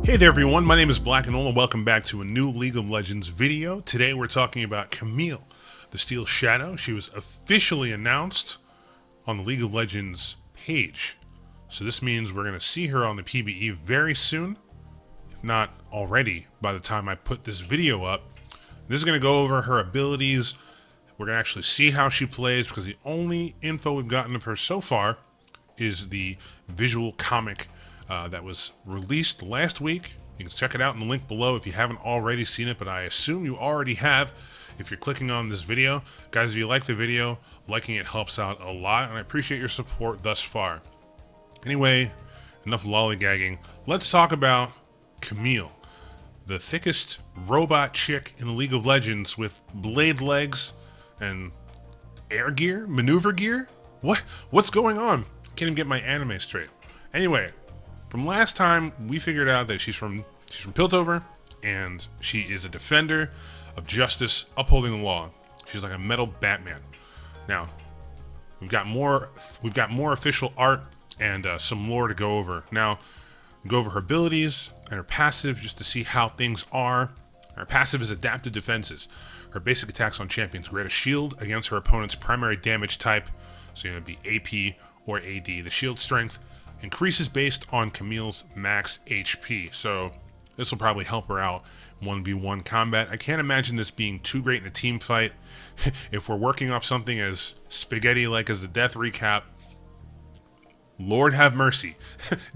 Hey there everyone, my name is Black and Ola. Welcome back to a new League of Legends video. Today we're talking about Camille the Steel Shadow. She was officially announced on the League of Legends page. So this means we're going to see her on the PBE very soon, if not already by the time I put this video up. This is going to go over her abilities. We're going to actually see how she plays because the only info we've gotten of her so far is the visual comic that was released last week. You can check it out in the link below if you haven't already seen it, but I assume you already have if you're clicking on this video. Guys, if you like the video, liking it helps out a lot, and I appreciate your support thus far. Anyway, enough lollygagging. Let's talk about Camille, the thickest robot chick in the League of Legends with blade legs and air gear, maneuver gear. What's going on? I can't even get my anime straight. Anyway, from last time, we figured out that she's from Piltover, and she is a defender of justice, upholding the law. She's like a metal Batman. Now, we've got more official art and some lore to go over. Now, go over her abilities and her passive just to see how things are. Her passive is adaptive defenses. Her basic attacks on champions grant a shield against her opponent's primary damage type, so it'd be AP or AD. The shield strength increases based on Camille's max HP, so this will probably help her out 1v1 combat. I can't imagine this being too great in a team fight. If we're working off something as spaghetti-like as the death recap, Lord have mercy.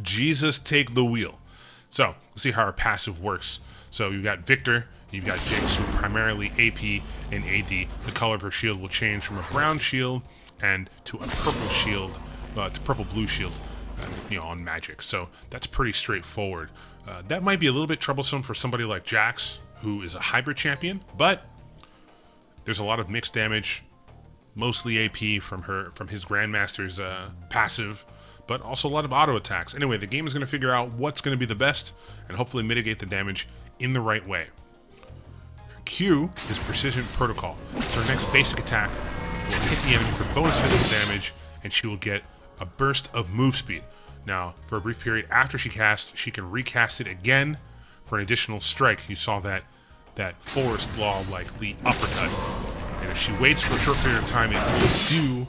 Jesus take the wheel. So, let's see how our passive works. So, you've got Victor, you've got Jinx, who primarily AP and AD. The color of her shield will change from a brown shield and to a purple shield, to purple-blue shield. On magic. So that's pretty straightforward. That might be a little bit troublesome for somebody like Jax, who is a hybrid champion, but there's a lot of mixed damage, mostly AP from his Grandmaster's passive, but also a lot of auto attacks. Anyway, the game is going to figure out what's going to be the best and hopefully mitigate the damage in the right way. Her Q is Precision Protocol. So her next basic attack will hit the enemy for bonus physical damage, and she will get a burst of move speed. Now, for a brief period after she casts, she can recast it again for an additional strike. You saw that Forest Law, like the uppercut. And if she waits for a short period of time, it will do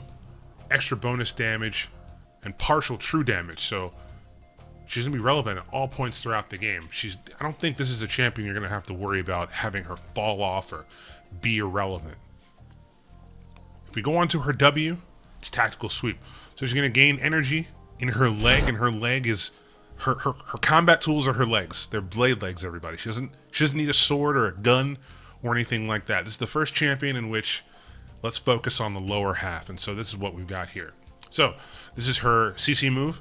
extra bonus damage and partial true damage. So she's gonna be relevant at all points throughout the game. I don't think this is a champion you're gonna have to worry about having her fall off or be irrelevant. If we go on to her W, it's Tactical Sweep. So she's going to gain energy in her leg, and her leg is her combat tools are her legs. They're blade legs, everybody. She doesn't need a sword or a gun or anything like that. This is the first champion in which let's focus on the lower half, and so this is what we've got here. So this is her CC move,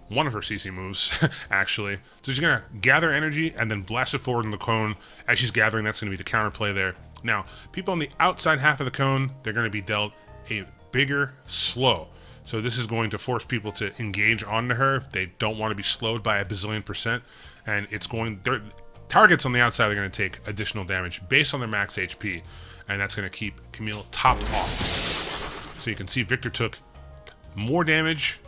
one of her CC moves, actually. So she's going to gather energy and then blast it forward in the cone. As she's gathering, that's going to be the counterplay there. Now, people on the outside half of the cone, they're going to be dealt a bigger slow. So this is going to force people to engage onto her if they don't want to be slowed by a bazillion %. And their targets on the outside are going to take additional damage based on their max HP. And that's going to keep Camille topped off. So you can see Victor took more damage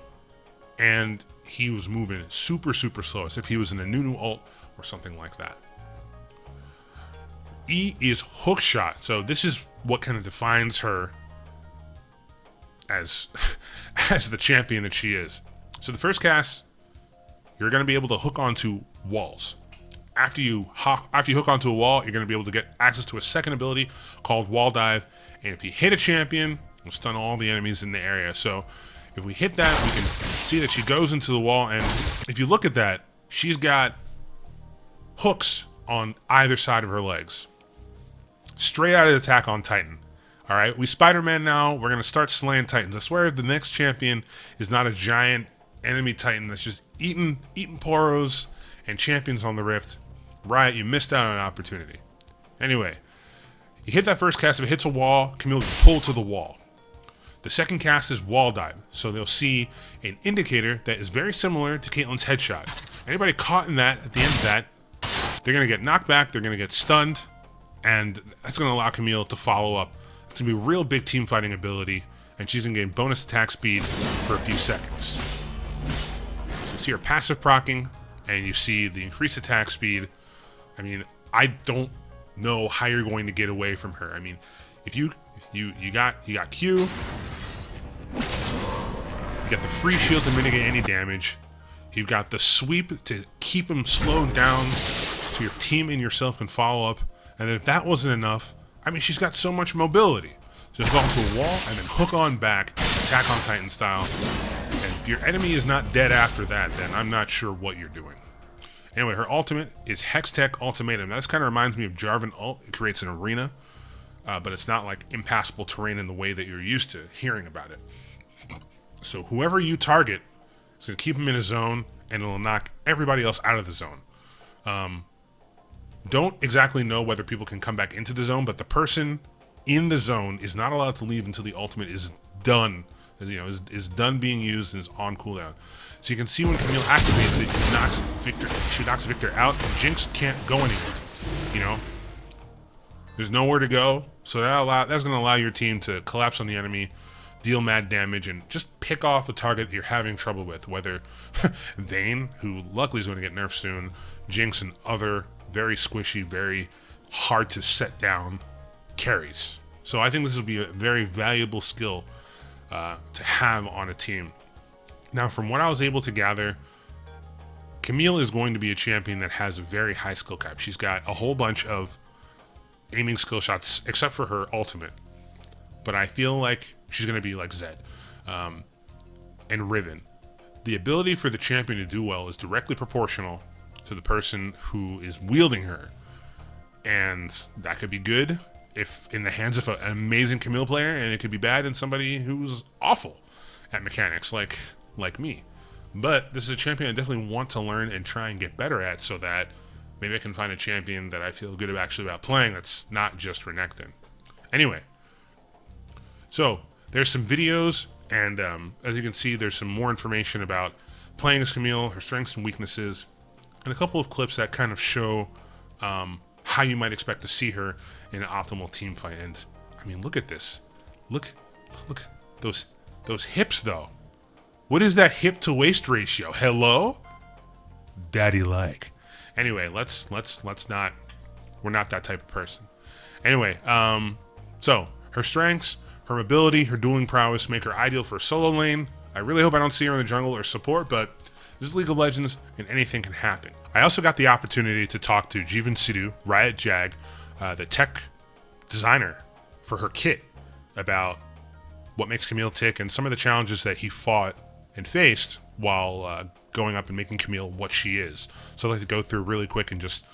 and he was moving super, super slow, as if he was in a Nunu ult or something like that. E is hook shot. So this is what kind of defines her as the champion that she is. So the first cast, you're going to be able to hook onto walls. After you hook onto a wall, you're going to be able to get access to a second ability called Wall Dive, and if you hit a champion, you'll stun all the enemies in the area. So if we hit that, we can see that she goes into the wall, and if you look at that, she's got hooks on either side of her legs. Straight out of Attack on Titan. All right, we Spider-Man now. We're going to start slaying Titans. I swear the next champion is not a giant enemy Titan that's just eating poros and champions on the Rift. Riot, you missed out on an opportunity. Anyway, you hit that first cast. If it hits a wall, Camille will pull to the wall. The second cast is Wall Dive. So they'll see an indicator that is very similar to Caitlyn's headshot. Anybody caught in that, at the end of that, they're going to get knocked back, they're going to get stunned, and that's going to allow Camille to follow up. It's going to be a real big team fighting ability, and she's going to gain bonus attack speed for a few seconds. So you see her passive proccing, and you see the increased attack speed. I mean, I don't know how you're going to get away from her. I mean, if you got Q, you got the free shield to mitigate any damage. You've got the sweep to keep him slowed down so your team and yourself can follow up. And then if that wasn't enough, I mean, she's got so much mobility. Just go onto a wall and then hook on back, attack on Titan style. And if your enemy is not dead after that, then I'm not sure what you're doing. Anyway, her ultimate is Hextech Ultimatum. Now, this kind of reminds me of Jarvan ult. It creates an arena, but it's not like impassable terrain in the way that you're used to hearing about it. So whoever you target is going to keep him in a zone, and it'll knock everybody else out of the zone. Don't exactly know whether people can come back into the zone, but the person in the zone is not allowed to leave until the ultimate is done, is done being used and is on cooldown. So you can see when Camille activates it, she knocks Victor out, and Jinx can't go anywhere. There's nowhere to go, so that's going to allow your team to collapse on the enemy, deal mad damage, and just pick off a target that you're having trouble with, whether Vayne, who luckily is going to get nerfed soon, Jinx, and other very squishy, very hard to set down carries. So I think this will be a very valuable skill to have on a team. Now, from what I was able to gather, Camille is going to be a champion that has a very high skill cap. She's got a whole bunch of aiming skill shots, except for her ultimate. But I feel like she's going to be like Zed and Riven. The ability for the champion to do well is directly proportional to the person who is wielding her. And that could be good if in the hands of an amazing Camille player, and it could be bad in somebody who's awful at mechanics like me. But this is a champion I definitely want to learn and try and get better at, so that maybe I can find a champion that I feel good about playing that's not just Renekton. Anyway, so there's some videos, and as you can see, there's some more information about playing as Camille, her strengths and weaknesses, and a couple of clips that kind of show how you might expect to see her in an optimal team fight. And I mean, look at this. Look those hips though. What is that hip to waist ratio? Hello? Daddy like. Anyway, let's not, we're not that type of person. Anyway, so her strengths, her mobility, her dueling prowess make her ideal for a solo lane. I really hope I don't see her in the jungle or support, but this is League of Legends and anything can happen. I also got the opportunity to talk to Jeevan Sidhu, Riot Jag, the tech designer for her kit, about what makes Camille tick and some of the challenges that he fought and faced while going up and making Camille what she is. So I'd like to go through really quick and just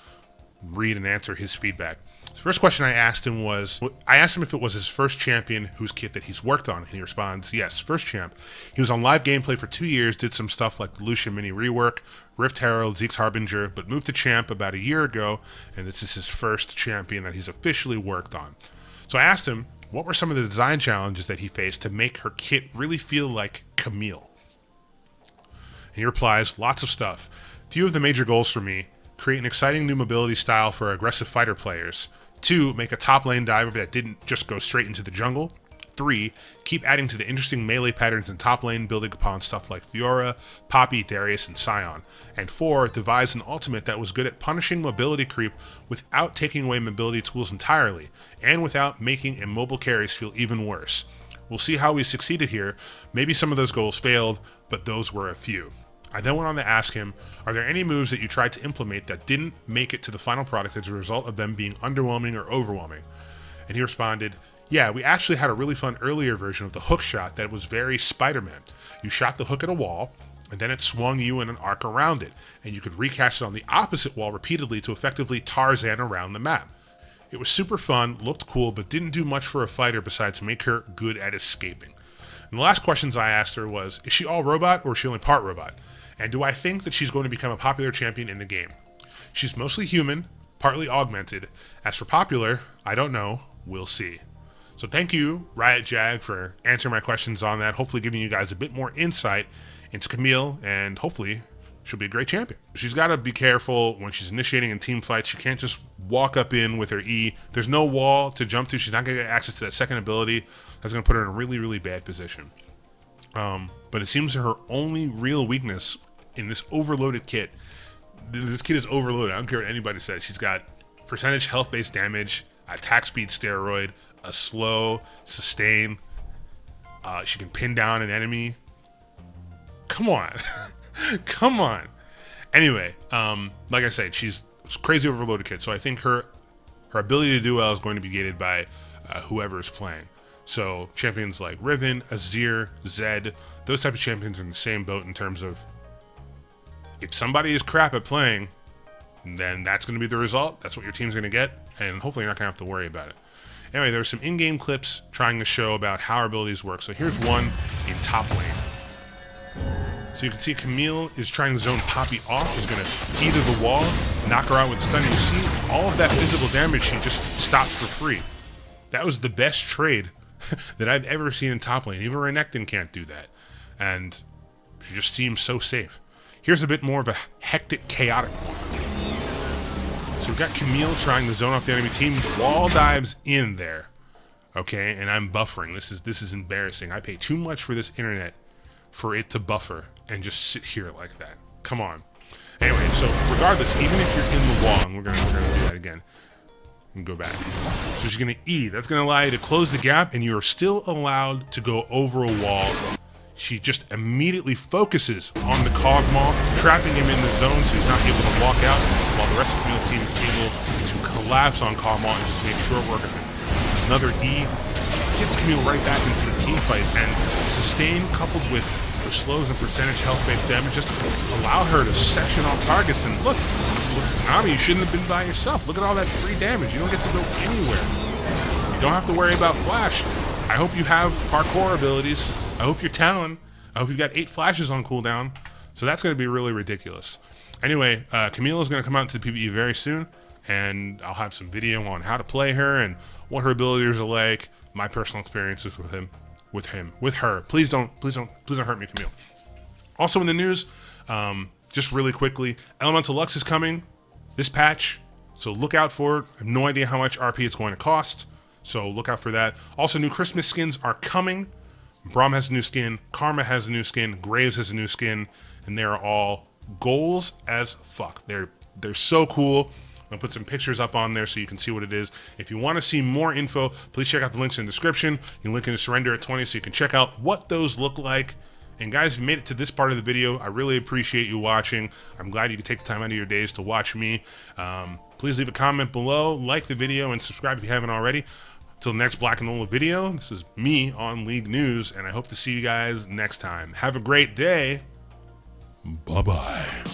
read and answer his feedback. The first question I asked him if it was his first champion whose kit that he's worked on, and he responds, yes, first champ. He was on live gameplay for 2 years, did some stuff like the Lucian mini rework, Rift Herald, Zeke's Harbinger, but moved to champ about a year ago, and this is his first champion that he's officially worked on. So I asked him, what were some of the design challenges that he faced to make her kit really feel like Camille? And he replies, lots of stuff. Few of the major goals for me: create an exciting new mobility style for aggressive fighter players. 2, make a top lane diver that didn't just go straight into the jungle. 3, keep adding to the interesting melee patterns in top lane, building upon stuff like Fiora, Poppy, Darius, and Sion. And 4, devise an ultimate that was good at punishing mobility creep without taking away mobility tools entirely, and without making immobile carries feel even worse. We'll see how we succeeded here. Maybe some of those goals failed, but those were a few. I then went on to ask him, are there any moves that you tried to implement that didn't make it to the final product as a result of them being underwhelming or overwhelming? And he responded, yeah, we actually had a really fun earlier version of the hook shot that was very Spider-Man. You shot the hook at a wall, and then it swung you in an arc around it, and you could recast it on the opposite wall repeatedly to effectively Tarzan around the map. It was super fun, looked cool, but didn't do much for a fighter besides make her good at escaping. And the last questions I asked her was, is she all robot or is she only part robot? And do I think that she's going to become a popular champion in the game? She's mostly human, partly augmented. As for popular, I don't know. We'll see. So thank you, Riot Jag, for answering my questions on that, hopefully giving you guys a bit more insight into Camille, and hopefully she'll be a great champion. She's got to be careful when she's initiating in team fights. She can't just walk up in with her E. There's no wall to jump to. She's not going to get access to that second ability. That's going to put her in a really, really bad position. But it seems her only real weakness in this overloaded kit This kid is overloaded. I don't care what anybody says. She's got percentage health-based damage, attack speed steroid, a slow, sustain. She can pin down an enemy. Come on. Come on. Anyway, like I said, she's a crazy overloaded kid. So I think her ability to do well is going to be gated by whoever is playing. So champions like Riven, Azir, Zed, those type of champions are in the same boat in terms of if somebody is crap at playing, then that's going to be the result. That's what your team's going to get, and hopefully you're not going to have to worry about it. Anyway, there are some in-game clips trying to show about how our abilities work. So here's one in top lane. So you can see Camille is trying to zone Poppy off. She's going to either the wall, knock her out with a stun. You see all of that physical damage she just stopped for free. That was the best trade that I've ever seen in top lane. Even Renekton can't do that. And she just seems so safe. Here's a bit more of a hectic, chaotic one. So we've got Camille trying to zone off the enemy team. Wall dives in there. Okay, and I'm buffering. This is embarrassing. I pay too much for this internet for it to buffer and just sit here like that. Come on. Anyway, so regardless, even if you're in the wall, and we're gonna do that again. And go back. So she's gonna E. That's gonna allow you to close the gap, and you're still allowed to go over a wall. She just immediately focuses on the Cogmaw, trapping him in the zone so he's not able to walk out, while the rest of Camille's team is able to collapse on Cogmaw and just make short work of him. Another E gets Camille right back into the team fight, and sustain coupled with her slows and percentage health-based damage just allow her to section off targets. And look, Nami, you shouldn't have been by yourself. Look at all that free damage. You don't get to go anywhere. You don't have to worry about flash. I hope you have parkour abilities. I hope you're Talon. I hope you've got 8 flashes on cooldown. So that's going to be really ridiculous. Anyway, Camille is going to come out into the PvE very soon, and I'll have some video on how to play her and what her abilities are like, my personal experiences with her. Please don't hurt me, Camille. Also in the news, just really quickly, Elemental Lux is coming this patch, so look out for it. I have no idea how much RP it's going to cost, so look out for that. Also, new Christmas skins are coming. Braum has a new skin, Karma has a new skin, Graves has a new skin, and they're all goals as fuck. They're so cool. I'll put some pictures up on there so you can see what it is. If you want to see more info, please check out the links in the description. You can link into Surrender at 20 so you can check out what those look like. And guys, if you made it to this part of the video, I really appreciate you watching. I'm glad you could take the time out of your days to watch me. Please leave a comment below, like the video, and subscribe if you haven't already. Till the next Black and Ola video, this is me on League News, and I hope to see you guys next time. Have a great day. Bye-bye.